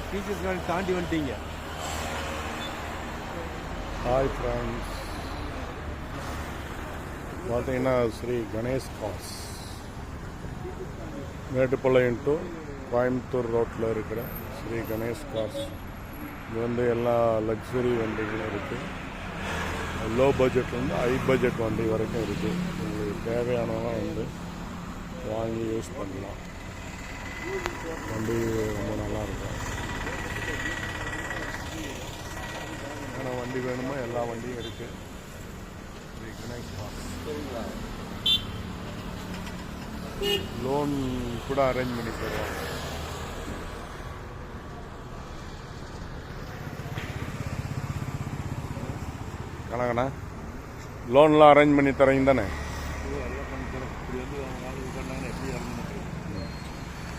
Teachers card தாண்டி வந்துட்டீங்க. Hi friends, பார்த்தீங்கன்னா ஸ்ரீ கணேஷ் காஸ் மேட்டுப்பாளையம் டு கோயம்புத்தூர் ரோட்டில் இருக்கிற ஸ்ரீ கணேஷ் காஸ். இது வந்து எல்லா லக்ஸுரி வண்டிகளும் இருக்குது. லோ பட்ஜெட்லேருந்து ஹை பட்ஜெட் வண்டி வரைக்கும் இருக்குது. உங்களுக்கு தேவையானவங்க வந்து வாங்கி யூஸ் பண்ணலாம். வண்டி ரொம்ப நல்லாயிருக்கும். என்ன வண்டி வேணுமோ எல்லா வண்டியும் இருக்குது. ஸ்ரீ கணேஷ் காஸ். லோன் கூட அரேஞ்ச் பண்ணி தருவாங்க. கணக்கண்ணா லோன்லாம் அரேஞ்ச் பண்ணி தரீங்க தானே?